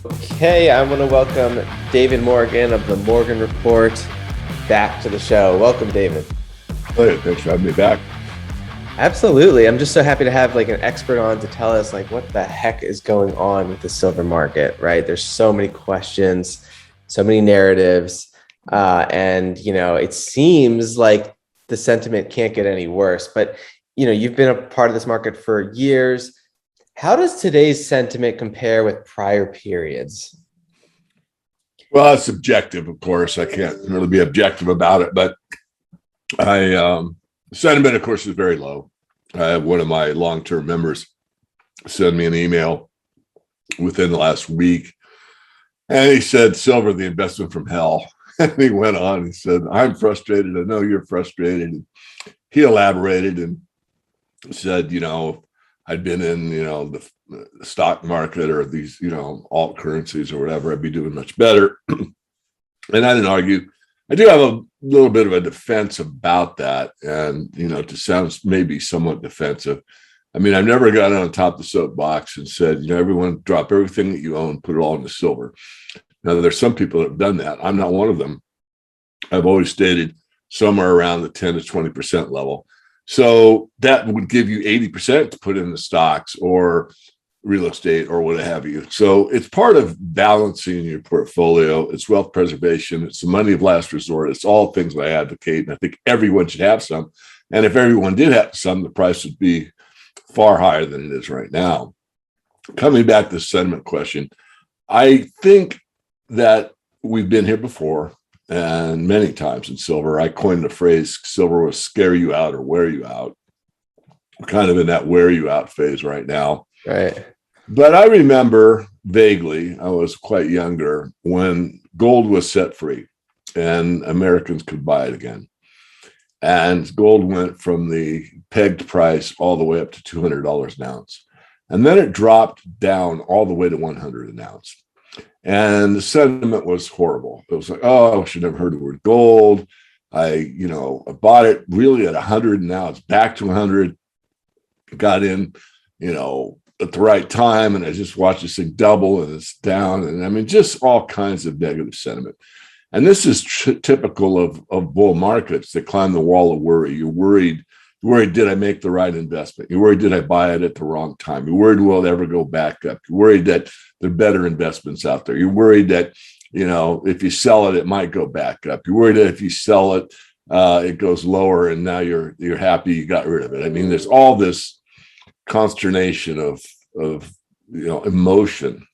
Okay, I want to welcome David Morgan of the Morgan Report back to the show. Welcome, David. Hey, thanks for having me back. Absolutely. I'm just so happy to have an expert on to tell us what the heck is going on with the silver market, right? There's so many questions, so many narratives, and it seems like the sentiment can't get any worse. But you've been a part of this market for years. How does today's sentiment compare with prior periods? Well, it's subjective, of course. I can't really be objective about it, but sentiment, of course, is very low. I have one of my long-term members send me an email within the last week, and he said, "Silver, the investment from hell." And he went on. He said, "I'm frustrated. I know you're frustrated." And he elaborated and said, I'd been in, the stock market or these, alt currencies or whatever, I'd be doing much better. And I didn't argue. I do have a little bit of a defense about that. And, to sound maybe somewhat defensive. I mean, I've never gotten on top of the soapbox and said, everyone drop everything that you own, put it all into silver. Now, there's some people that have done that. I'm not one of them. I've always stated somewhere around the 10 to 20% level. So that would give you 80% to put in the stocks or real estate or what have you. So it's part of balancing your portfolio. It's wealth preservation. It's the money of last resort. It's all things I advocate. And I think everyone should have some. And if everyone did have some, the price would be far higher than it is right now. Coming back to the sentiment question, I think that we've been here before. And many times in silver, I coined the phrase, silver will scare you out or wear you out. We're kind of in that wear you out phase right now. Right. But I remember vaguely, I was quite younger, when gold was set free and Americans could buy it again. And gold went from the pegged price all the way up to $200 an ounce. And then it dropped down all the way to $100 an ounce. And the sentiment was horrible. It was like, oh, I should have heard the word gold. I bought it really at 100, and now it's back to 100. Got in, at the right time, and I just watched this thing double, and it's down. And I mean, just all kinds of negative sentiment. And this is typical of bull markets that climb the wall of worry. You're worried, did I make the right investment? You're worried, did I buy it at the wrong time? You're worried, will it ever go back up? You're worried that there are better investments out there. You're worried that, if you sell it, it might go back up. You're worried that if you sell it, it goes lower and now you're happy you got rid of it. I mean, there's all this consternation of emotion.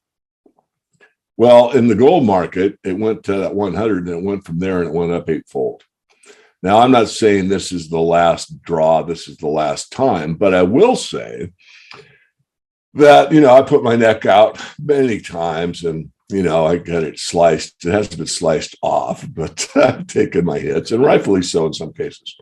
Well, in the gold market, it went to that 100 and it went from there and it went up eightfold. Now, I'm not saying this is the last draw, this is the last time, but I will say that, I put my neck out many times and, I got it sliced. It hasn't been sliced off, but I've taken my hits, and rightfully so in some cases.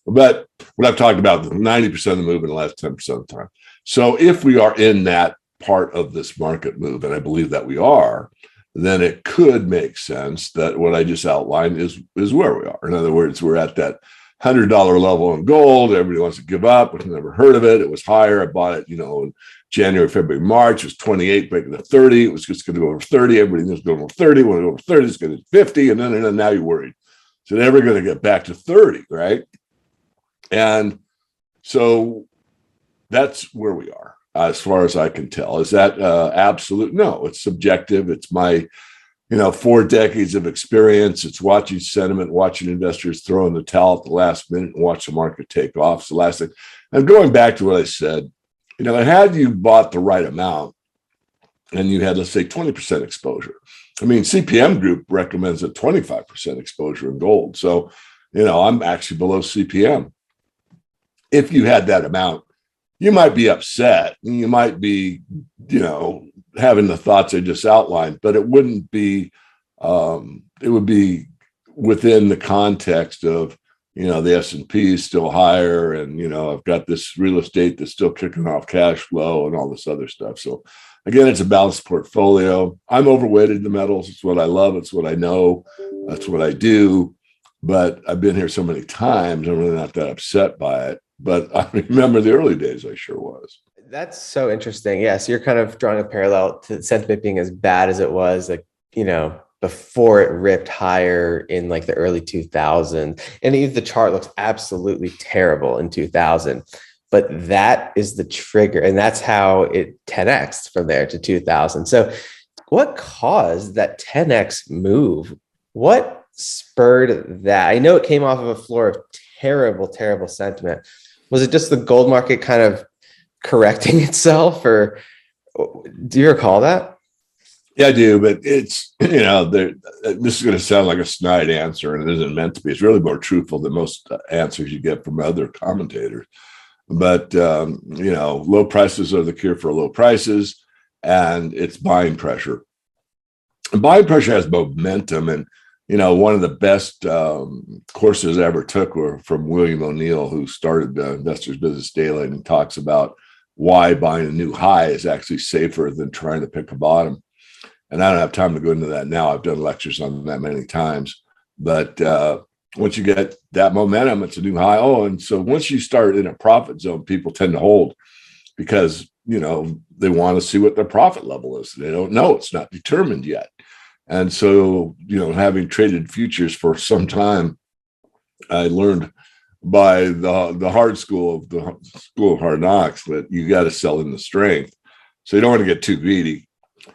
But what I've talked about, 90% of the move in the last 10% of the time. So if we are in that part of this market move, and I believe that we are, then it could make sense that what I just outlined is where we are. In other words, we're at that $100 level in gold. Everybody wants to give up. We've never heard of it. It was higher. I bought it, in January, February, March. It was 28, breaking to 30. It was just going to go over 30. Everybody was going over 30. When it go over 30, it's going to 50. And then now you're worried. So they're never going to get back to 30, right? And so that's where we are. As far as I can tell. Is that absolute? No, it's subjective. It's my, 4 decades of experience. It's watching sentiment, watching investors throw in the towel at the last minute and watch the market take off. It's the last thing. And going back to what I said, had you bought the right amount and you had, let's say, 20% exposure. I mean, CPM Group recommends a 25% exposure in gold. So, I'm actually below CPM. If you had that amount, you might be upset. You might be, having the thoughts I just outlined, but it wouldn't be, it would be within the context of, the S&P is still higher and, I've got this real estate that's still kicking off cash flow and all this other stuff. So again, it's a balanced portfolio. I'm overweighted in the metals. It's what I love. It's what I know. That's what I do. But I've been here so many times, I'm really not that upset by it. But I remember the early days, I sure was. That's so interesting. Yeah. So you're kind of drawing a parallel to sentiment being as bad as it was, like, before it ripped higher in like the early 2000s. And even the chart looks absolutely terrible in 2000. But that is the trigger. And that's how it 10x from there to 2000. So what caused that 10x move? What spurred that? I know it came off of a floor of terrible, terrible sentiment. Was it just the gold market kind of correcting itself, or do you recall that? Yeah, I do, but it's, this is going to sound like a snide answer, and it isn't meant to be. It's really more truthful than most answers you get from other commentators. But, low prices are the cure for low prices, and it's buying pressure. And buying pressure has momentum. And, one of the best courses I ever took were from William O'Neill, who started Investors Business Daily, and he talks about why buying a new high is actually safer than trying to pick a bottom. And I don't have time to go into that now. I've done lectures on that many times. But once you get that momentum, it's a new high. Oh, and so once you start in a profit zone, people tend to hold because, they want to see what their profit level is. They don't know. It's not determined yet. And so, having traded futures for some time, I learned by the hard school of the school of hard knocks that you got to sell in the strength. So you don't want to get too greedy.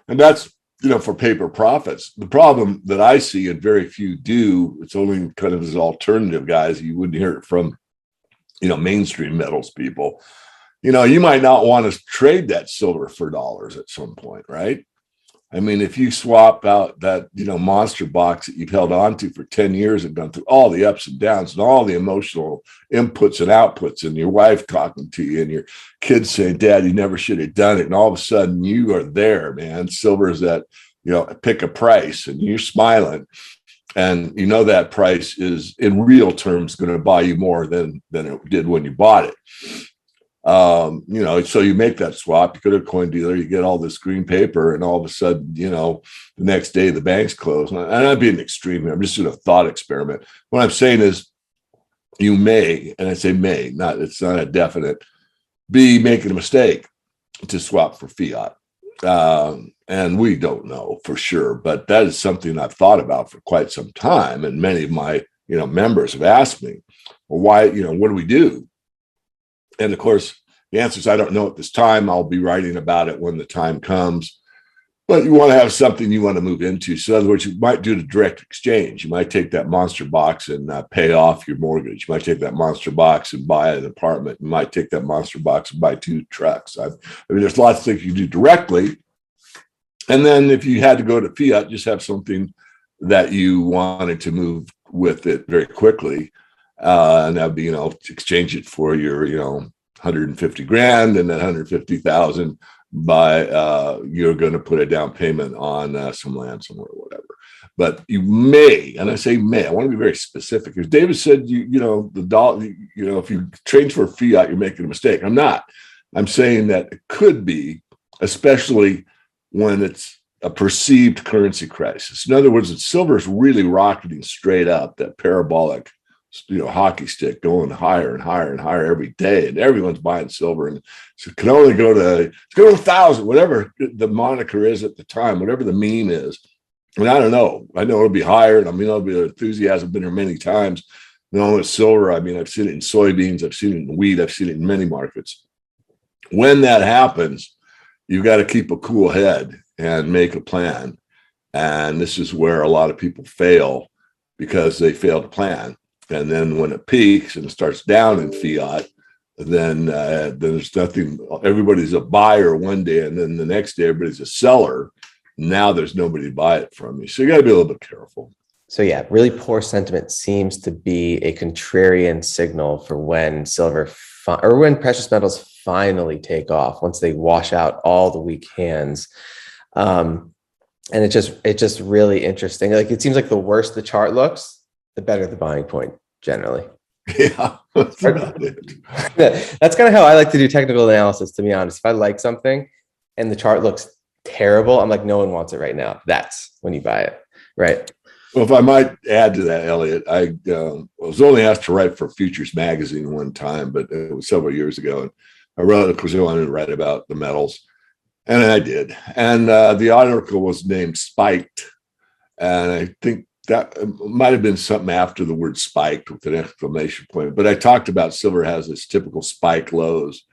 And that's, for paper profits. The problem that I see and very few do, it's only kind of as alternative guys. You wouldn't hear it from, mainstream metals people. You might not want to trade that silver for dollars at some point, right? I mean, if you swap out that, monster box that you've held on to for 10 years and gone through all the ups and downs and all the emotional inputs and outputs, and your wife talking to you and your kids saying, Dad, you never should have done it. And all of a sudden you are there, man. Silver's at, pick a price, and you're smiling. And that price is in real terms going to buy you more than it did when you bought it. So you make that swap, you go to a coin dealer, you get all this green paper, and all of a sudden, the next day the bank's closed. And I'm being extreme here. I'm just doing a thought experiment. What I'm saying is you may, and I say may, it's not a definite, be making a mistake to swap for fiat. And we don't know for sure, but that is something I've thought about for quite some time. And many of my, members have asked me, well, why, what do we do? And of course, the answer is I don't know at this time. I'll be writing about it when the time comes. But you want to have something you want to move into. So in other words, you might do the direct exchange. You might take that monster box and pay off your mortgage. You might take that monster box and buy an apartment. You might take that monster box and buy 2 trucks. I mean, there's lots of things you do directly. And then if you had to go to fiat, just have something that you wanted to move with it very quickly. And that'd be, exchange it for your, 150 grand, and that 150,000 you're going to put a down payment on some land somewhere or whatever. But you may, and I say may, I want to be very specific. As David said, the dollar, if you change for fiat, you're making a mistake. I'm not. I'm saying that it could be, especially when it's a perceived currency crisis. In other words, silver is really rocketing straight up, that parabolic hockey stick going higher and higher and higher every day, and everyone's buying silver, and so it can only go to 1,000, whatever the moniker is at the time, whatever the meme is. And I don't know. I know it'll be higher, and it'll be enthusiasm. Been here many times. With silver, I've seen it in soybeans, I've seen it in wheat, I've seen it in many markets. When that happens, you've got to keep a cool head and make a plan. And this is where a lot of people fail, because they fail to plan. And then when it peaks and it starts down in fiat, then there's nothing. Everybody's a buyer one day, and then the next day everybody's a seller. Now there's nobody to buy it from you. So you got to be a little bit careful. So yeah, really poor sentiment seems to be a contrarian signal for when or when precious metals finally take off, once they wash out all the weak hands. And it's just really interesting. Like, it seems like the worse the chart looks, the better the buying point generally. Yeah, that's about it. That's kind of how I like to do technical analysis, to be honest. If I like something and the chart looks terrible, I'm like, no one wants it right now. That's when you buy it, right? Well, if I might add to that, Elliot, I was only asked to write for Futures Magazine one time, but it was several years ago. And I wrote it because I wanted to write about the metals, and I did. And the article was named Spiked, and I think that might have been something after the word spiked with an exclamation point. But I talked about silver has its typical spike lows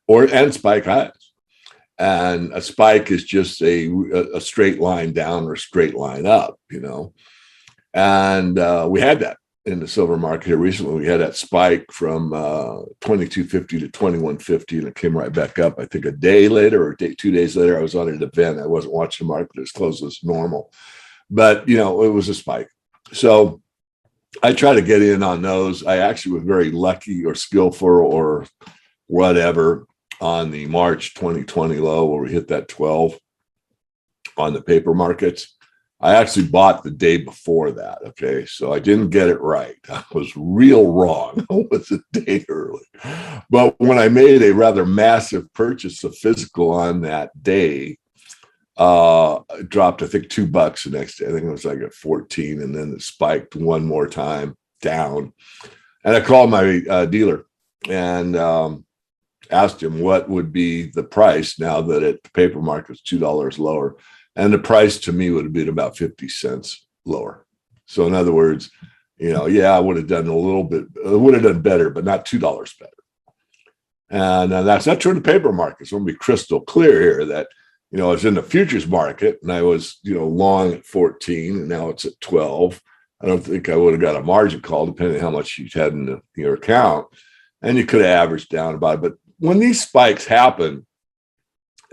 and spike highs. And a spike is just a straight line down or a straight line up, And we had that in the silver market here recently. We had that spike from 2250 to 2150, and it came right back up. I think a day later or 2 days later, I was on an event. I wasn't watching the market as close as normal. But, it was a spike. So I try to get in on those. I actually was very lucky or skillful or whatever on the March 2020 low where we hit that 12 on the paper markets. I actually bought the day before that. Okay. So I didn't get it right. I was real wrong. I was a day early. But when I made a rather massive purchase of physical on that day, it dropped, I think, $2 the next day. I think it was like at 14, and then it spiked one more time down. And I called my dealer and asked him what would be the price now that the paper market was $2 lower. And the price to me would have been about 50 cents lower. So in other words, I would have done a little bit, it would have done better, but not $2 better. And that's not true in the paper market. So I'm going to be crystal clear here that, I was in the futures market and I was, long at 14 and now it's at 12. I don't think I would have got a margin call depending on how much you had in your account. And you could have averaged down about it. But when these spikes happen,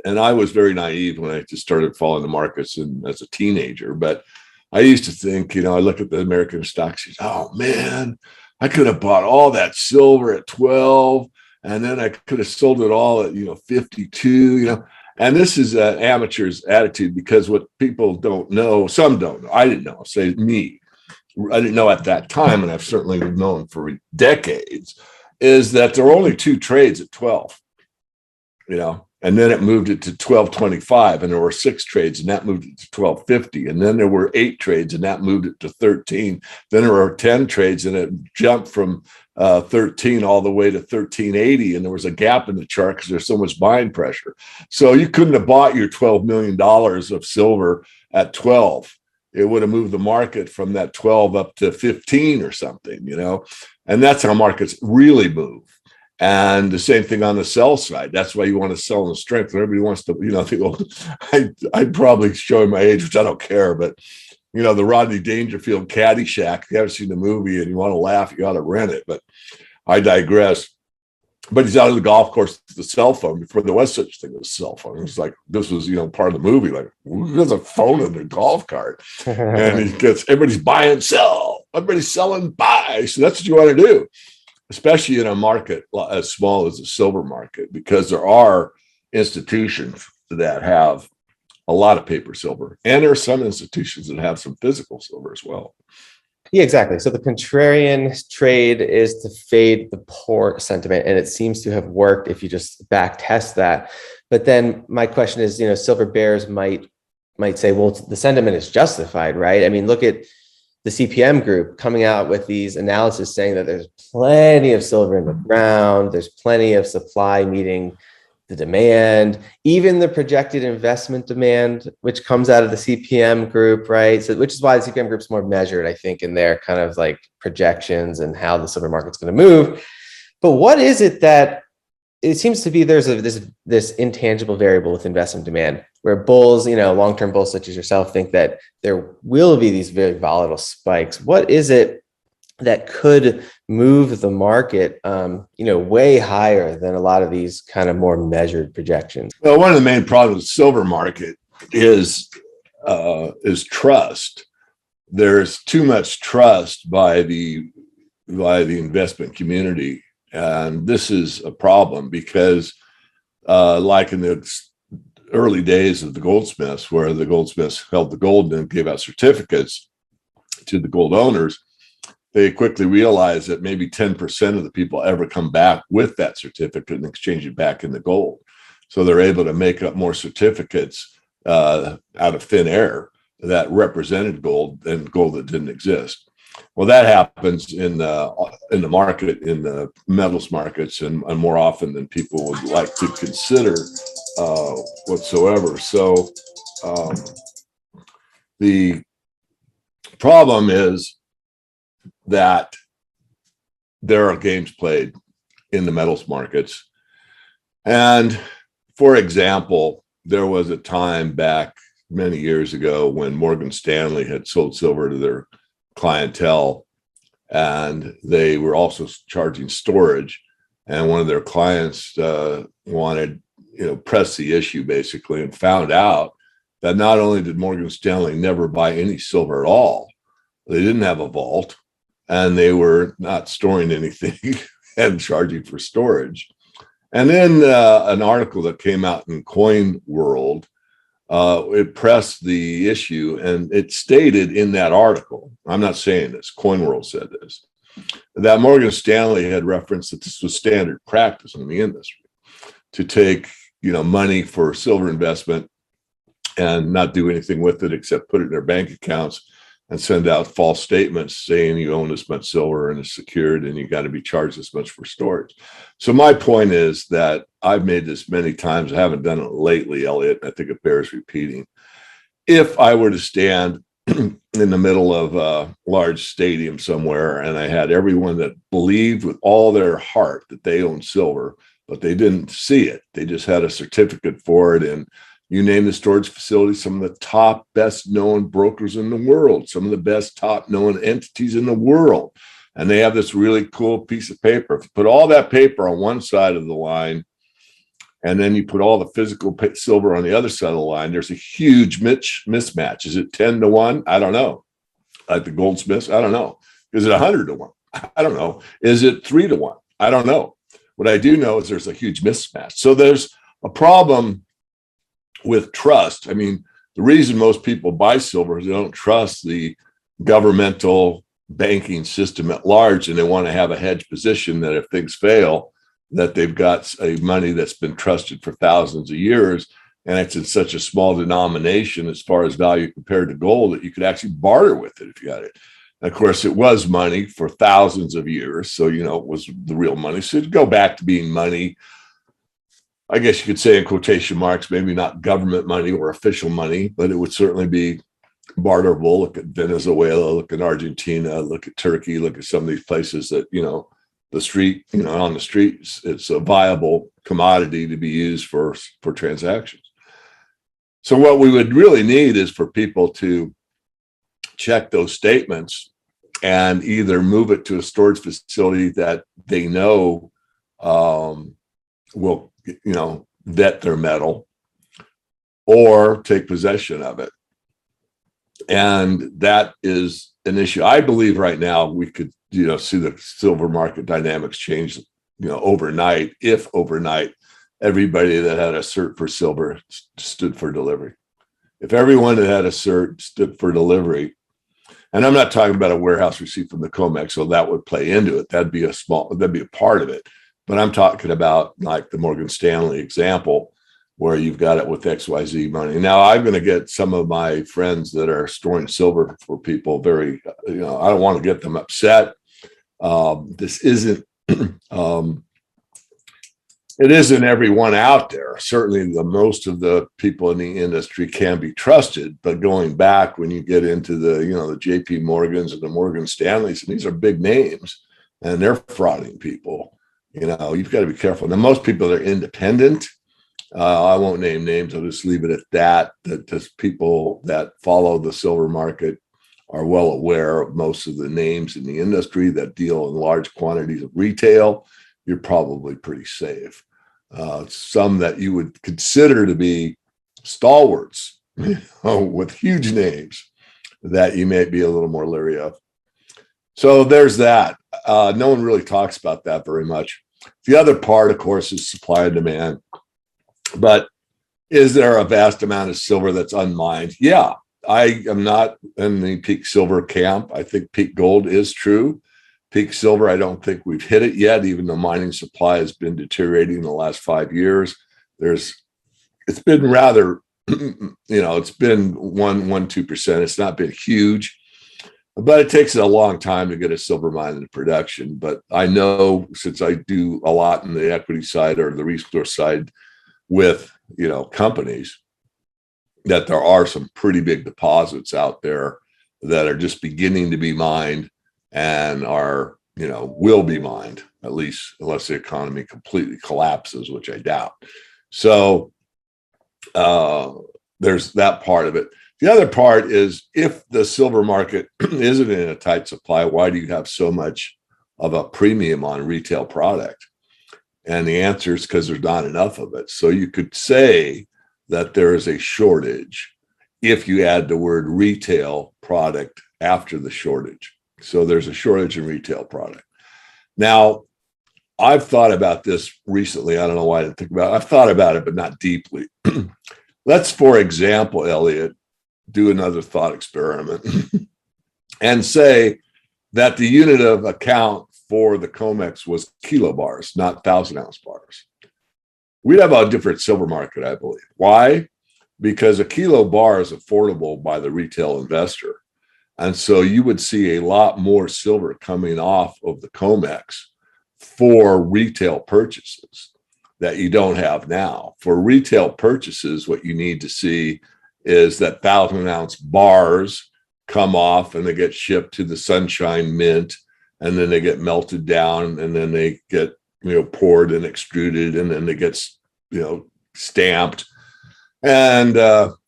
and I was very naive when I just started following the markets as a teenager, but I used to think, I look at the American stocks, oh man, I could have bought all that silver at 12 and then I could have sold it all at, 52, And this is an amateur's attitude because what people don't know, some don't know, I didn't know, say me, I didn't know at that time, and I've certainly known for decades, is that there were only 2 trades at 12, and then it moved it to 12.25, and there were 6 trades, and that moved it to 12.50, and then there were 8 trades, and that moved it to 13. Then there were 10 trades, and it jumped from 13 all the way to 1380, and there was a gap in the chart because there's so much buying pressure. So you couldn't have bought your $12 million of silver at 12. It would have moved the market from that 12 up to 15 or something, and that's how markets really move. And the same thing on the sell side. That's why you want to sell in the strength. Everybody wants to, I'd probably show my age, which I don't care, but the Rodney Dangerfield Caddyshack. If you haven't seen the movie and you want to laugh, you ought to rent it. But I digress. But he's out of the golf course with the cell phone before there was such a thing as a cell phone. It was like, this was, part of the movie. Like, there's a phone in the golf cart. And he gets, everybody's buy and sell. Everybody's selling, buy. So that's what you want to do, especially in a market as small as the silver market, because there are institutions that have a lot of paper silver, and there are some institutions that have some physical silver as well. Yeah, exactly. So the contrarian trade is to fade the poor sentiment, and it seems to have worked if you just back test that. But then my question is, silver bears might say, well, the sentiment is justified, right? I mean, look at the CPM group coming out with these analysis saying that there's plenty of silver in the ground, there's plenty of supply meeting the demand, even the projected investment demand, which comes out of the CPM group, right? So, which is why the CPM group's more measured, I think, in their kind of like projections and how the silver market's going to move. But what is it that it seems to be there's this intangible variable with investment demand where bulls, long-term bulls such as yourself think that there will be these very volatile spikes. What is it that could move the market, way higher than a lot of these kind of more measured projections? Well, one of the main problems with the silver market is trust. There's too much trust by the investment community, and this is a problem because, like in the early days of the goldsmiths, where the goldsmiths held the gold and gave out certificates to the gold owners, they quickly realized that maybe 10% of the people ever come back with that certificate and exchange it back into gold. So they're able to make up more certificates out of thin air that represented gold than gold that didn't exist. Well, that happens in the market, in the metals markets, and more often than people would like to consider whatsoever. So um, the problem is that there are games played in the metals markets. And for example, there was a time back many years ago when Morgan Stanley had sold silver to their clientele, and they were also charging storage. And one of their clients wanted, press the issue basically, and found out that not only did Morgan Stanley never buy any silver at all, they didn't have a vault, and they were not storing anything and charging for storage. And then an article that came out in Coin World, it pressed the issue, and it stated in that article, I'm not saying this, Coin World said this, that Morgan Stanley had referenced that this was standard practice in the industry to take, money for silver investment and not do anything with it except put it in their bank accounts and send out false statements saying you own this much silver and it's secured and you got to be charged this much for storage. So my point is that I've made this many times. I haven't done it lately, Elliot. I think it bears repeating. If I were to stand in the middle of a large stadium somewhere and I had everyone that believed with all their heart that they owned silver, but they didn't see it, they just had a certificate for it, and you name the storage facility, some of the top, best known brokers in the world, some of the best top known entities in the world. And they have this really cool piece of paper. If you put all that paper on one side of the line, and then you put all the physical silver on the other side of the line, there's a huge mismatch. Is it 10-1? I don't know. Like the goldsmiths? I don't know. Is it 100-1? I don't know. Is it 3-1? I don't know. What I do know is there's a huge mismatch. So there's a problem with trust. I mean, the reason most people buy silver is they don't trust the governmental banking system at large, and they want to have a hedge position that if things fail, that they've got a money that's been trusted for thousands of years, and it's in such a small denomination as far as value compared to gold that you could actually barter with it if you got it. And of course, it was money for thousands of years, so it was the real money. So it'd go back to being money, I guess you could say in quotation marks, maybe not government money or official money, but it would certainly be barterable. Look at Venezuela, look at Argentina, look at Turkey, look at some of these places that, the street, on the streets, it's a viable commodity to be used for transactions. So what we would really need is for people to check those statements and either move it to a storage facility that they know will vet their metal, or take possession of it. And that is an issue. I believe right now we could, see the silver market dynamics change, overnight, if overnight everybody that had a cert for silver stood for delivery. If everyone that had a cert stood for delivery, and I'm not talking about a warehouse receipt from the COMEX, so that would play into it. That'd be a part of it. But I'm talking about like the Morgan Stanley example, where you've got it with XYZ money. Now, I'm going to get some of my friends that are storing silver for people very, I don't want to get them upset. This isn't, it isn't everyone out there. Certainly most of the people in the industry can be trusted, but going back when you get into the, the JP Morgans and the Morgan Stanleys, and these are big names and they're frauding people, you've got to be careful. Now, most people are independent. I won't name names. I'll just leave it at that. That just people that follow the silver market are well aware of most of the names in the industry that deal in large quantities of retail. You're probably pretty safe. Some that you would consider to be stalwarts with huge names that you may be a little more leery of. So there's that. No one really talks about that very much. The other part, of course, is supply and demand. But is there a vast amount of silver that's unmined? Yeah, I am not in the peak silver camp. I think peak gold is true. Peak silver, I don't think we've hit it yet, even though mining supply has been deteriorating in the last 5 years. It's been rather, it's been 2%. It's not been huge. But it takes a long time to get a silver mine into production. But I know, since I do a lot in the equity side or the resource side with, companies, that there are some pretty big deposits out there that are just beginning to be mined and are, will be mined, at least unless the economy completely collapses, which I doubt. So there's that part of it. The other part is, if the silver market isn't in a tight supply, why do you have so much of a premium on retail product? And the answer is because there's not enough of it. So you could say that there is a shortage if you add the word retail product after the shortage. So there's a shortage in retail product. Now, I've thought about this recently. I don't know why I didn't think about it. I've thought about it, but not deeply. Let's, for example, Elliot, do another thought experiment and say that the unit of account for the COMEX was kilobars, not 1,000-ounce bars. We'd have a different silver market, I believe. Why? Because a kilo bar is affordable by the retail investor. And so you would see a lot more silver coming off of the COMEX for retail purchases that you don't have now. For retail purchases, what you need to see is that 1,000-ounce bars come off and they get shipped to the Sunshine Mint, and then they get melted down, and then they get, poured and extruded, and then they get, stamped, and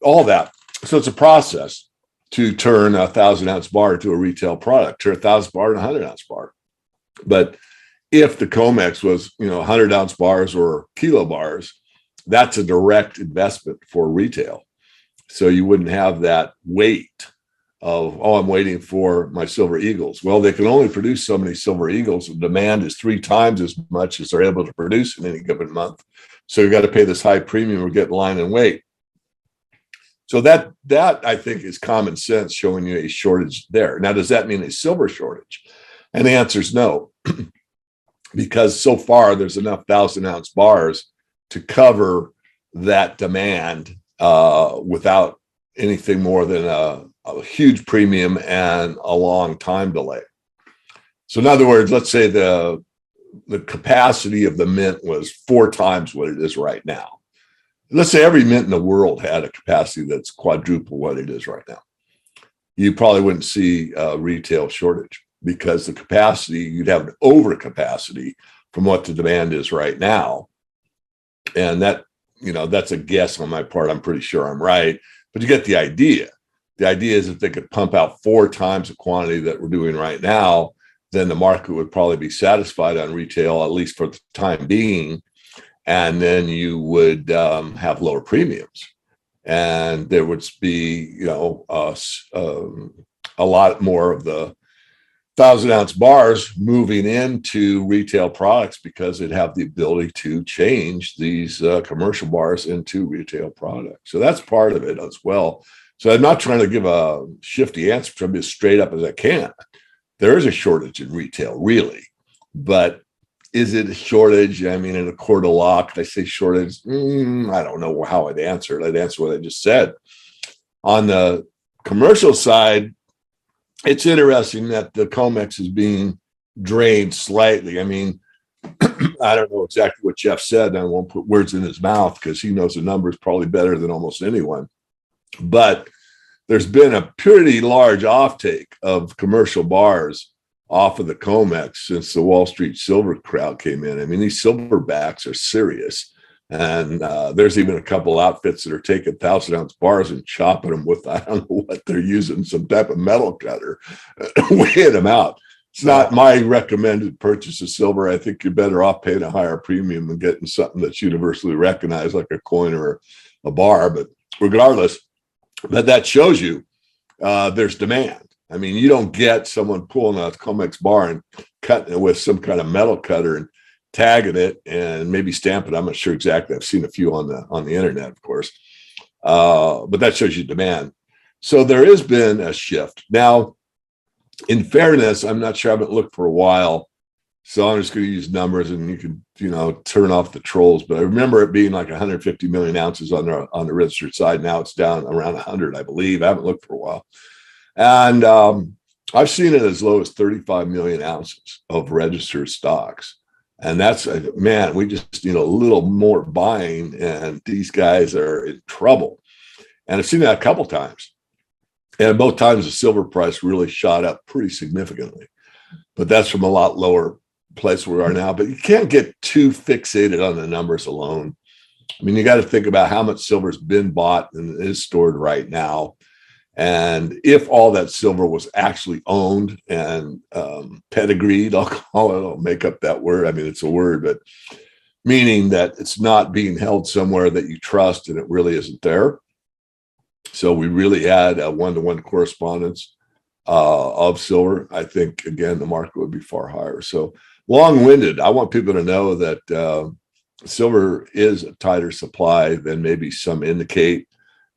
all that. So it's a process to turn a 1,000-ounce bar to a retail product, turn a 1,000 bar to a 100-ounce bar. But if the COMEX was, 100-ounce bars or kilo bars, that's a direct investment for retail. So you wouldn't have that weight of, I'm waiting for my silver eagles. Well, they can only produce so many silver eagles. The demand is 3 times as much as they're able to produce in any given month. So you got to pay this high premium or get line and wait. So that I think is common sense, showing you a shortage there. Now, does that mean a silver shortage? And the answer is no, because so far there's enough 1,000-ounce bars to cover that demand without anything more than a huge premium and a long time delay. So in other words, let's say the capacity of the mint was 4 times what it is right now. Let's say every mint in the world had a capacity that's quadruple what it is right now. You probably wouldn't see a retail shortage, because the capacity, you'd have an overcapacity from what the demand is right now. And that, that's a guess on my part. I'm pretty sure I'm right, but you get the idea. The idea is, if they could pump out 4 times the quantity that we're doing right now, then the market would probably be satisfied on retail, at least for the time being. And then you would have lower premiums, and there would be, a lot more of the 1,000-ounce bars moving into retail products, because they'd have the ability to change these commercial bars into retail products. So that's part of it as well. So I'm not trying to give a shifty answer. I'm as straight up as I can. There is a shortage in retail, really, but is it a shortage? I mean, in a court of law, could I say shortage? I don't know how I'd answer it. I'd answer what I just said. On the commercial side, it's interesting that the COMEX is being drained slightly. I mean, I don't know exactly what Jeff said. I won't put words in his mouth, because he knows the numbers probably better than almost anyone. But there's been a pretty large offtake of commercial bars off of the COMEX since the Wall Street silver crowd came in. I mean, these silverbacks are serious. And there's even a couple outfits that are taking 1,000-ounce bars and chopping them with, I don't know what they're using, some type of metal cutter, weighing them out. It's not my recommended purchase of silver. I think you're better off paying a higher premium and getting something that's universally recognized, like a coin or a bar. But regardless, that shows you there's demand. I mean, you don't get someone pulling a COMEX bar and cutting it with some kind of metal cutter and tagging it and maybe stamping it. I'm not sure exactly. I've seen a few on the internet, of course, but that shows you demand. So there has been a shift. Now, in fairness, I'm not sure. I haven't looked for a while, so I'm just going to use numbers, and you can, turn off the trolls. But I remember it being like 150 million ounces on the registered side. Now it's down around 100, I believe. I haven't looked for a while. And I've seen it as low as 35 million ounces of registered stocks. And that's, man, we just need a little more buying, and these guys are in trouble. And I've seen that a couple times. And both times the silver price really shot up pretty significantly. But that's from a lot lower place where we are now. But you can't get too fixated on the numbers alone. I mean, you got to think about how much silver's been bought and is stored right now. And if all that silver was actually owned and pedigreed, I'll call it, I'll make up that word. I mean, it's a word, but meaning that it's not being held somewhere that you trust and it really isn't there. So we really had a one-to-one correspondence of silver. I think, again, the market would be far higher. So long-winded, I want people to know that silver is a tighter supply than maybe some indicate.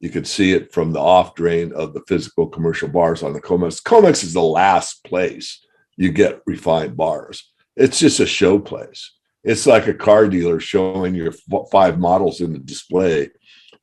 You could see it from the off drain of the physical commercial bars on the COMEX. COMEX is the last place you get refined bars. It's just a show place. It's like a car dealer showing your 5 models in the display.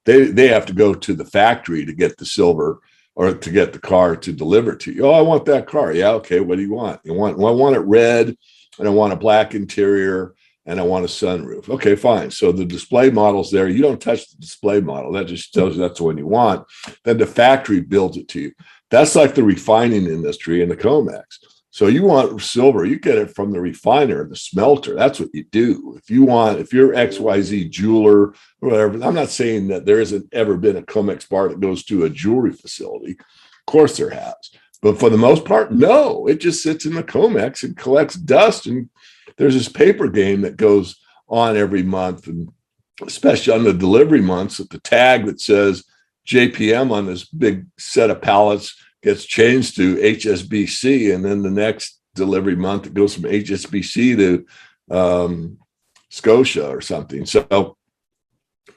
They have to go to the factory to get the silver or to get the car to deliver to you. Oh, I want that car. Yeah, okay. What do you want? Well, I want it red, and I want a black interior, and I want a sunroof. Okay, fine. So the display model's there. You don't touch the display model. That just tells you that's the one you want. Then the factory builds it to you. That's like the refining industry in the COMEX. So you want silver, you get it from the refiner, the smelter. That's what you do. If you're XYZ jeweler or whatever, I'm not saying that there hasn't ever been a COMEX bar that goes to a jewelry facility. Of course there has. But for the most part, no. It just sits in the COMEX and collects dust. And there's this paper game that goes on every month, and especially on the delivery months, with the tag that says JPM on this big set of pallets gets changed to HSBC, and then the next delivery month it goes from HSBC to Scotia or something. So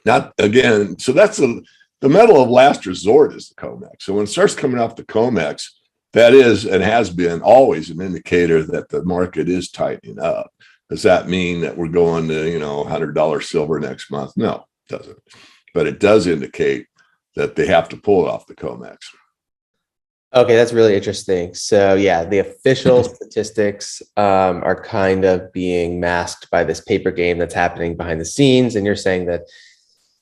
not again. So that's the metal of last resort is the COMEX. So when it starts coming off the COMEX, that is and has been always an indicator that the market is tightening up. Does that mean that we're going to $100 silver next month? No, it doesn't. But it does indicate that they have to pull it off the COMEX. Okay, that's really interesting. So yeah, the official statistics are kind of being masked by this paper game that's happening behind the scenes. And you're saying that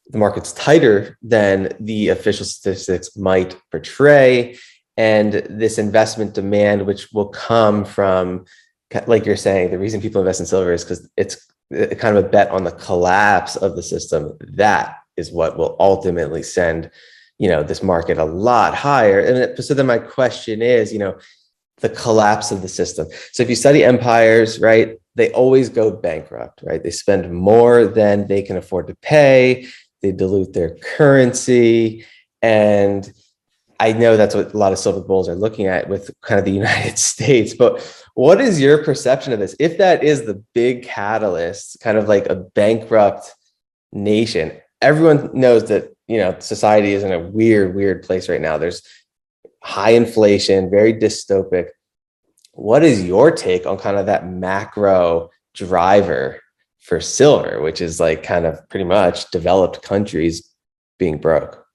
the market's tighter than the official statistics might portray. And this investment demand, which will come from, like you're saying, the reason people invest in silver is because it's kind of a bet on the collapse of the system. That is what will ultimately send this market a lot higher. And so then my question is, the collapse of the system. So if you study empires, right, they always go bankrupt, right? They spend more than they can afford to pay. They dilute their currency. And I know that's what a lot of silver bulls are looking at with kind of the United States. But what is your perception of this? If that is the big catalyst, kind of like a bankrupt nation, everyone knows that society is in a weird place right now. There's high inflation, very dystopic. What is your take on kind of that macro driver for silver, which is like kind of pretty much developed countries being broke?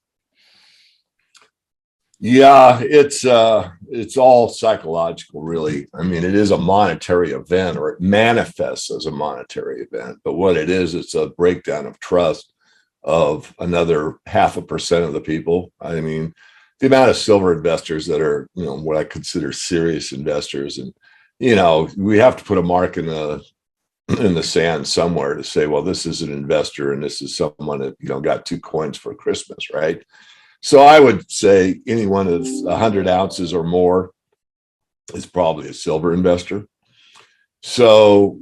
Yeah, it's all psychological, really. I mean, it is a monetary event, or it manifests as a monetary event. But what it is, it's a breakdown of trust of another 0.5% of the people. I mean, the amount of silver investors that are, what I consider serious investors, and we have to put a mark in the sand somewhere to say, well, this is an investor and this is someone that got 2 coins for Christmas, right? So I would say anyone that's 100 ounces or more is probably a silver investor. So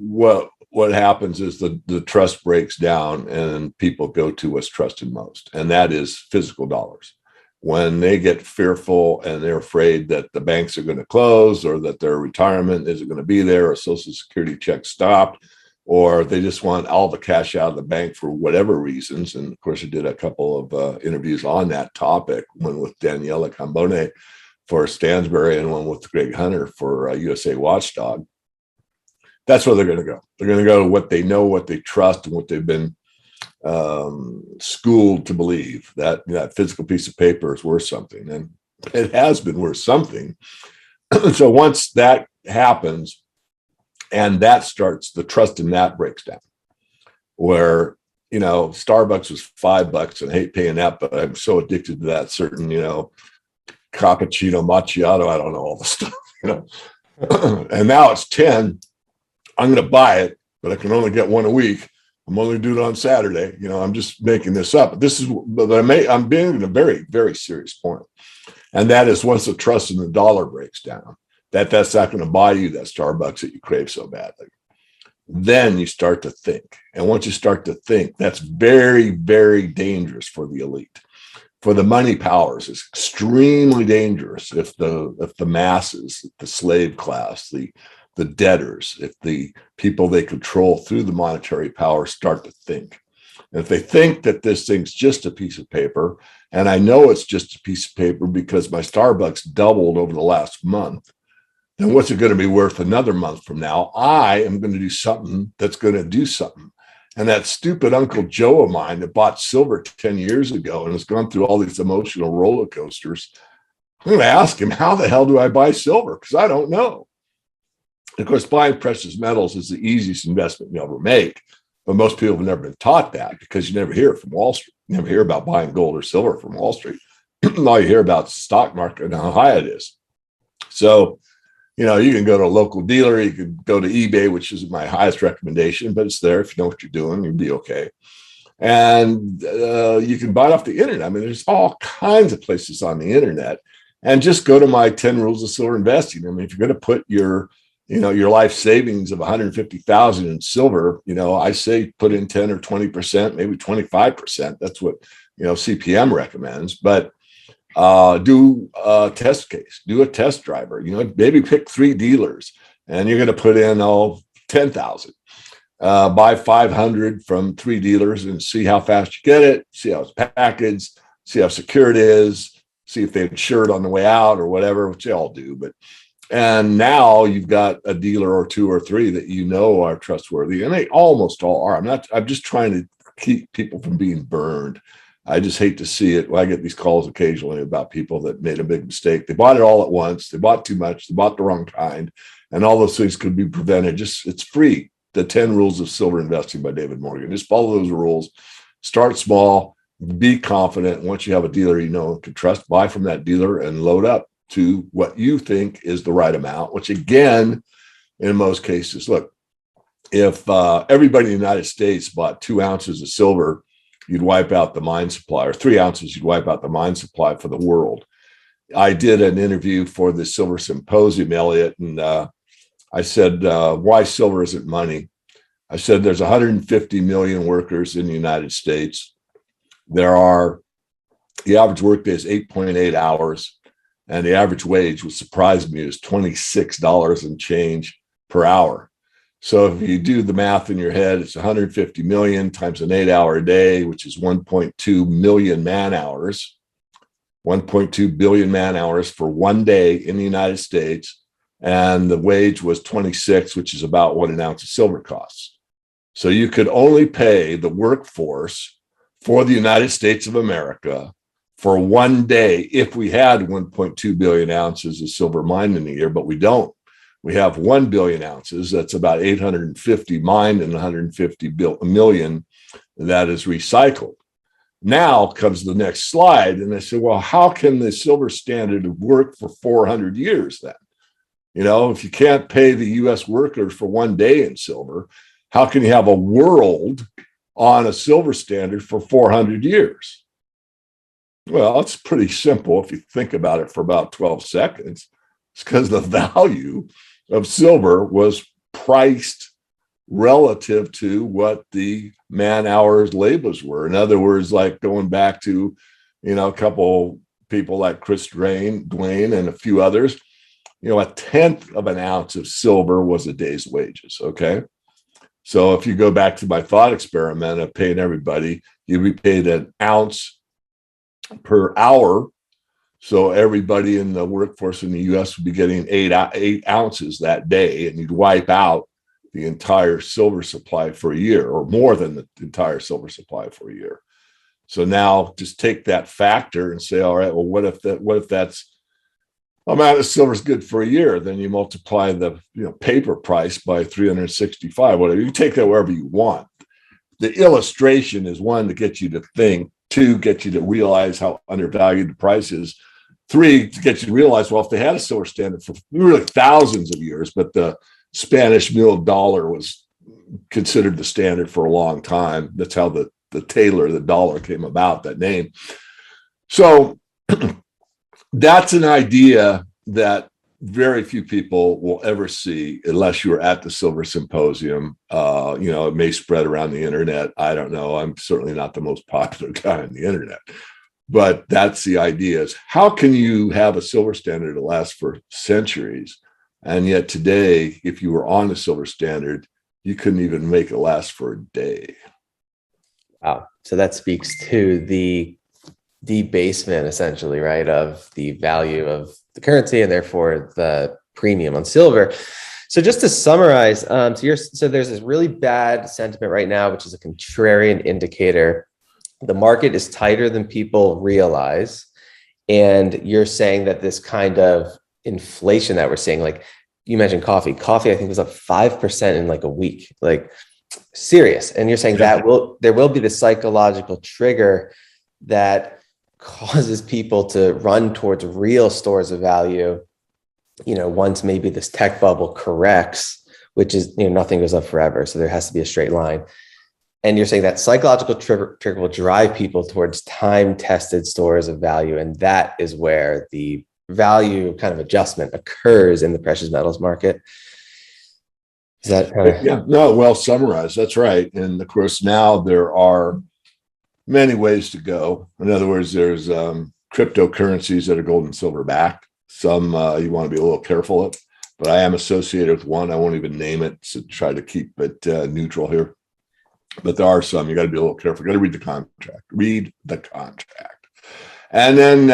what happens is the trust breaks down and people go to what's trusted most, and that is physical dollars. When they get fearful and they're afraid that the banks are going to close, or that their retirement isn't going to be there, or Social Security check stopped, or they just want all the cash out of the bank for whatever reasons. And of course, I did a couple of interviews on that topic, one with Daniela Cambone for Stansberry and one with Greg Hunter for USA Watchdog. That's where they're going to go. They're going to go to what they know, what they trust, and what they've been schooled to believe, that that physical piece of paper is worth something. And it has been worth something So once that happens and that starts, the trust in that breaks down. Where, Starbucks was $5 and I hate paying that, but I'm so addicted to that certain, cappuccino, macchiato, I don't know all the stuff, and now it's 10. I'm going to buy it, but I can only get one a week. I'm only doing it on Saturday. I'm just making this up. I'm being a very, very serious point. And that is, once the trust in the dollar breaks down, that's not going to buy you that Starbucks that you crave so badly. Then you start to think. And once you start to think, that's very, very dangerous for the elite. For the money powers, it's extremely dangerous if the masses, the slave class, the debtors, if the people they control through the monetary power start to think. And if they think that this thing's just a piece of paper, and I know it's just a piece of paper because my Starbucks doubled over the last month, then what's it going to be worth another month from now? I am going to do something that's going to do something. And that stupid Uncle Joe of mine that bought silver 10 years ago and has gone through all these emotional roller coasters, I'm going to ask him, how the hell do I buy silver? Because I don't know. Of course, buying precious metals is the easiest investment you ever make. But most people have never been taught that, because you never hear it from Wall Street. You never hear about buying gold or silver from Wall Street. All you hear about is the stock market and how high it is. So, you can go to a local dealer, you can go to eBay, which is my highest recommendation, but it's there. If you know what you're doing, you'll be okay. And you can buy it off the internet. I mean, there's all kinds of places on the internet. And just go to my 10 rules of silver investing. I mean, if you're going to put your life savings of 150,000 in silver, I say put in 10 or 20%, maybe 25%. That's what, CPM recommends. But do a test case, do a test driver, maybe pick 3 dealers and you're going to put in 10,000, buy 500 from 3 dealers and see how fast you get it, see how it's packaged, see how secure it is, see if they insure it on the way out or whatever, which they all do. And now you've got a dealer or 2 or 3 that are trustworthy, and they almost all are. I'm just trying to keep people from being burned. I just hate to see it. I get these calls occasionally about people that made a big mistake. They bought it all at once. They bought too much. They bought the wrong kind. And all those things could be prevented. It's free. The 10 Rules of Silver Investing by David Morgan. Just follow those rules. Start small. Be confident. Once you have a dealer can trust, buy from that dealer and load up to what you think is the right amount, which again, in most cases, look, if everybody in the United States bought 2 ounces of silver, you'd wipe out the mine supply, or 3 ounces, you'd wipe out the mine supply for the world. I did an interview for the Silver Symposium, Elliot, and I said, why silver isn't money? I said, there's 150 million workers in the United States. The average workday is 8.8 hours, and the average wage, which surprised me, is $26 and change per hour. So if you do the math in your head, it's 150 million times an 8-hour day, which is 1.2 million man hours, 1.2 billion man hours for one day in the United States. And the wage was 26, which is about what an ounce of silver costs. So you could only pay the workforce for the United States of America for one day if we had 1.2 billion ounces of silver mined in a year, but we don't. We have 1 billion ounces. That's about 850 mined and 150 million that is recycled. Now comes the next slide. And I said, well, how can the silver standard work for 400 years then? If you can't pay the US workers for one day in silver, how can you have a world on a silver standard for 400 years? Well, it's pretty simple if you think about it for about 12 seconds. It's because the value of silver was priced relative to what the man hours labors were. In other words, like going back to, a couple people like Chris Dwayne and a few others, a tenth of an ounce of silver was a day's wages. Okay. So if you go back to my thought experiment of paying everybody, you'd be paid an ounce per hour. So everybody in the workforce in the US would be getting 8 ounces that day, and you'd wipe out the entire silver supply for a year, or more than the entire silver supply for a year. So now just take that factor and say, all right, well, what if that's amount of silver is good for a year. Then you multiply the paper price by 365, whatever. You take that wherever you want. The illustration is one, to get you to think, two, get you to realize how undervalued the price is, three, to get you to realize, well, if they had a silver standard for really thousands of years, but the Spanish mule dollar was considered the standard for a long time. That's how the tailor, the dollar, came about, that name. So that's an idea that very few people will ever see unless you were at the Silver Symposium. It may spread around the internet. I don't know. I'm certainly not the most popular guy on the internet. But that's the idea, is how can you have a silver standard that lasts for centuries? And yet today, if you were on the silver standard, you couldn't even make it last for a day. Wow. So that speaks to the debasement, essentially, right, of the value of the currency and therefore the premium on silver. So just to summarize, so there's this really bad sentiment right now, which is a contrarian indicator. The market is tighter than people realize. And you're saying that this kind of inflation that we're seeing, like you mentioned coffee, I think was up 5% in like a week, like serious. And you're saying that there will be the psychological trigger that causes people to run towards real stores of value, once maybe this tech bubble corrects, which is, nothing goes up forever. So there has to be a straight line. And you're saying that psychological trigger will drive people towards time-tested stores of value. And that is where the value kind of adjustment occurs in the precious metals market. Is that kind of... Yeah, no, well summarized. That's right. And of course, now there are many ways to go. In other words, there's cryptocurrencies that are gold and silver backed. Some you want to be a little careful of, but I am associated with one. I won't even name it to try to keep it neutral here. But there are some. You got to be a little careful. You got to read the contract. Read the contract. And then,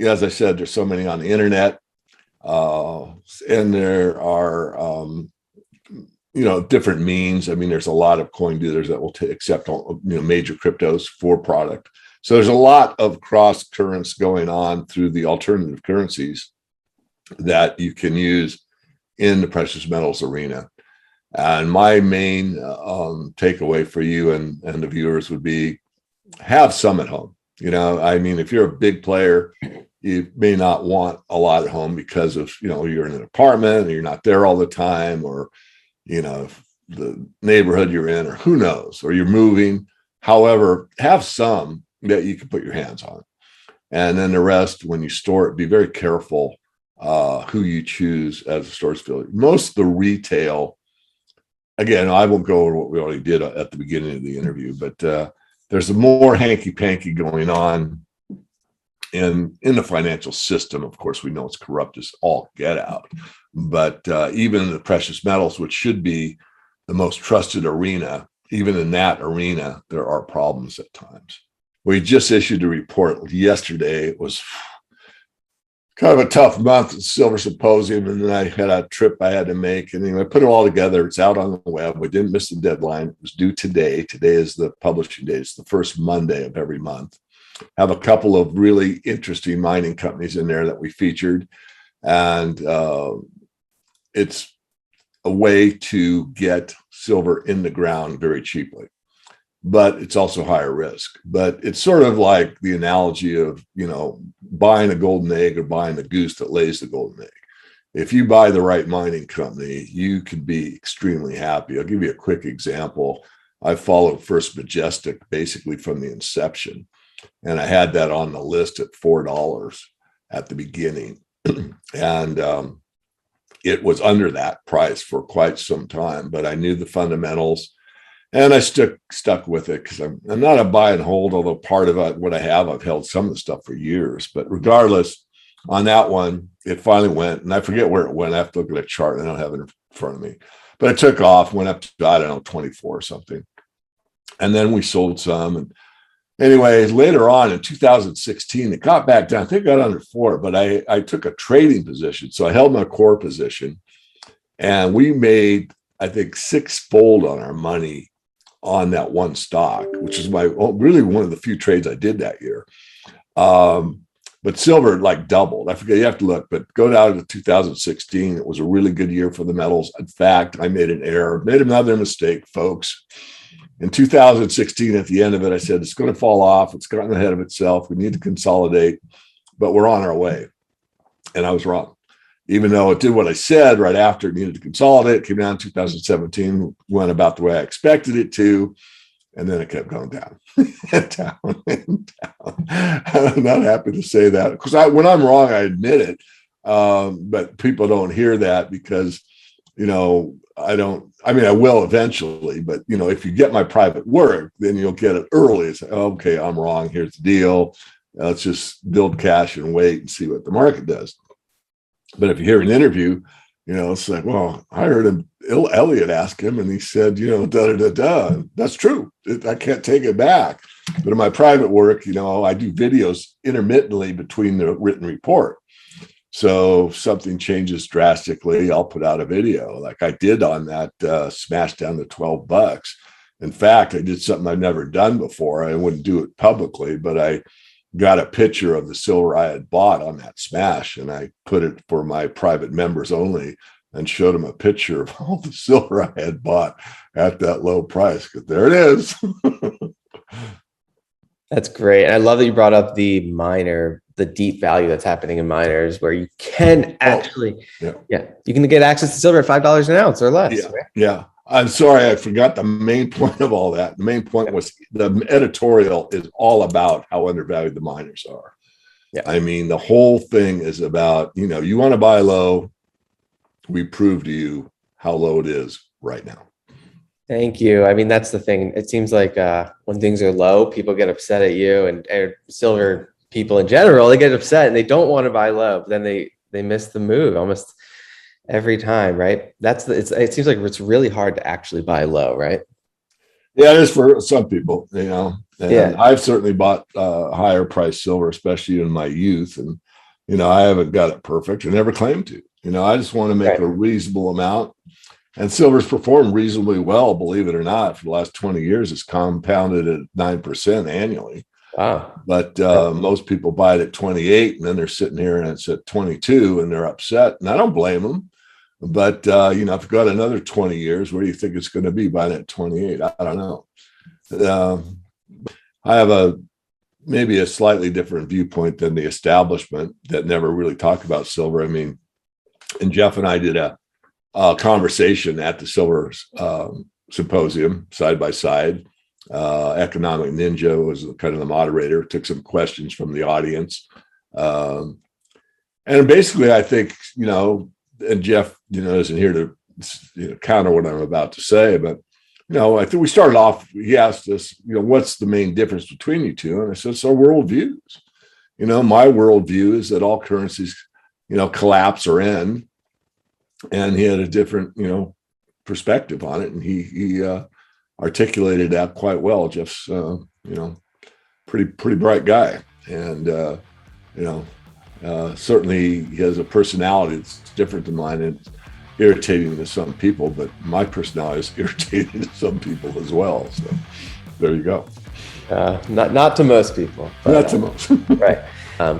as I said, there's so many on the internet, and there are different means. I mean, there's a lot of coin dealers that will accept all, major cryptos for product. So there's a lot of cross currents going on through the alternative currencies that you can use in the precious metals arena. And my main takeaway for you and the viewers would be, have some at home. If you're a big player, you may not want a lot at home because of, you're in an apartment and you're not there all the time, or, the neighborhood you're in, or who knows, or you're moving. However, have some that you can put your hands on. And then the rest, when you store it, be very careful who you choose as a storage facility. Most of the retail, again, I won't go over what we already did at the beginning of the interview, but there's more hanky-panky going on in the financial system. Of course, we know it's corrupt as all get out. But even the precious metals, which should be the most trusted arena, even in that arena, there are problems at times. We just issued a report yesterday. It was kind of a tough month at Silver Symposium, and then I had a trip I had to make, and anyway, I put it all together. It's out on the web. We didn't miss the deadline. It was due today. Today is the publishing date. It's the first Monday of every month. Have a couple of really interesting mining companies in there that we featured, and it's a way to get silver in the ground very cheaply, but it's also higher risk. But it's sort of like the analogy of, buying a golden egg or buying the goose that lays the golden egg. If you buy the right mining company, you could be extremely happy. I'll give you a quick example. I followed First Majestic basically from the inception, and I had that on the list at $4 at the beginning. And it was under that price for quite some time, but I knew the fundamentals, and I stuck with it because I'm not a buy and hold, although part of what I have, I've held some of the stuff for years. But regardless, on that one, it finally went, and I forget where it went. I have to look at a chart. I don't have it in front of me, but it took off, went up to, 24 or something. And then we sold some. And anyway, later on in 2016, it got back down. I think it got under 4, but I took a trading position. So I held my core position, and we made, I think, 6-fold on our money on that one stock, which is really one of the few trades I did that year. but silver like doubled. I forget, you have to look, but go down to 2016. It was a really good year for the metals. In fact, I made an error, made another mistake, folks. In 2016, at the end of it, I said, it's going to fall off. It's gotten ahead of itself. We need to consolidate, but we're on our way. And I was wrong. Even though it did what I said right after it needed to consolidate, it came down in 2017, went about the way I expected it to. And then it kept going down and down and down. I'm not happy to say that because when I'm wrong, I admit it. But people don't hear that because, I will eventually, but, if you get my private work, then you'll get it early. It's like, okay, I'm wrong. Here's the deal. Let's just build cash and wait and see what the market does. But if you hear an interview, it's like, well, I heard Elliot ask him and he said, da-da-da-da. That's true. I can't take it back. But in my private work, I do videos intermittently between the written report. So if something changes drastically, I'll put out a video like I did on that smash down to $12. In fact, I did something I've never done before. I wouldn't do it publicly, but I got a picture of the silver I had bought on that smash, and I put it for my private members only and showed them a picture of all the silver I had bought at that low price. Because there it is. That's great. I love that you brought up the deep value that's happening in miners, where you can actually, you can get access to silver at $5 an ounce or less. Yeah, right? Yeah. I'm sorry, I forgot the main point of all that. The main point was the editorial is all about how undervalued the miners are. Yeah. I mean, the whole thing is about, you want to buy low, we prove to you how low it is right now. Thank you. I mean, that's the thing. It seems like when things are low, people get upset at you, and silver people in general, they get upset and they don't want to buy low, but then they miss the move almost every time, right? It seems like it's really hard to actually buy low, right? Yeah, it is for some people, and I've certainly bought higher price silver, especially in my youth. And, I haven't got it perfect. I never claimed to, I just want to make a reasonable amount, and silver's performed reasonably well, believe it or not, for the last 20 years. It's compounded at 9% annually. Wow. But most people buy it at 28, and then they're sitting here and it's at 22 and they're upset, and I don't blame them. But, if you've got another 20 years, where do you think it's going to be by that 28? I don't know. I have maybe a slightly different viewpoint than the establishment that never really talk about silver. I mean, and Jeff and I did a conversation at the silver symposium side by side. Economic Ninja was kind of the moderator, took some questions from the audience. And basically, I think, and Jeff, isn't here to counter what I'm about to say, but I think we started off. He asked us, what's the main difference between you two? And I said, it's our worldviews. My worldview is that all currencies, collapse or end, and he had a different, perspective on it, and he articulated that quite well. Jeff's, pretty bright guy, and certainly he has a personality that's different than mine, and it's irritating to some people, but my personality is irritating to some people as well. So there you go. Not to most people. But, not to most. Right.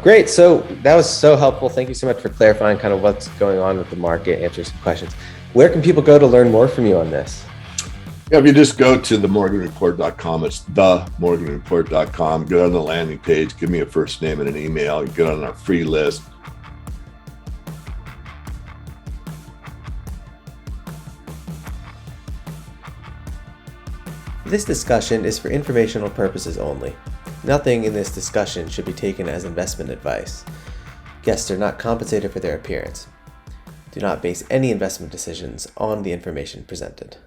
Great. So that was so helpful. Thank you so much for clarifying kind of what's going on with the market, answering some questions. Where can people go to learn more from you on this? Yeah, if you just go to themorganreport.com, it's themorganreport.com, get on the landing page, give me a first name and an email, you get on our free list. This discussion is for informational purposes only. Nothing in this discussion should be taken as investment advice. Guests are not compensated for their appearance. Do not base any investment decisions on the information presented.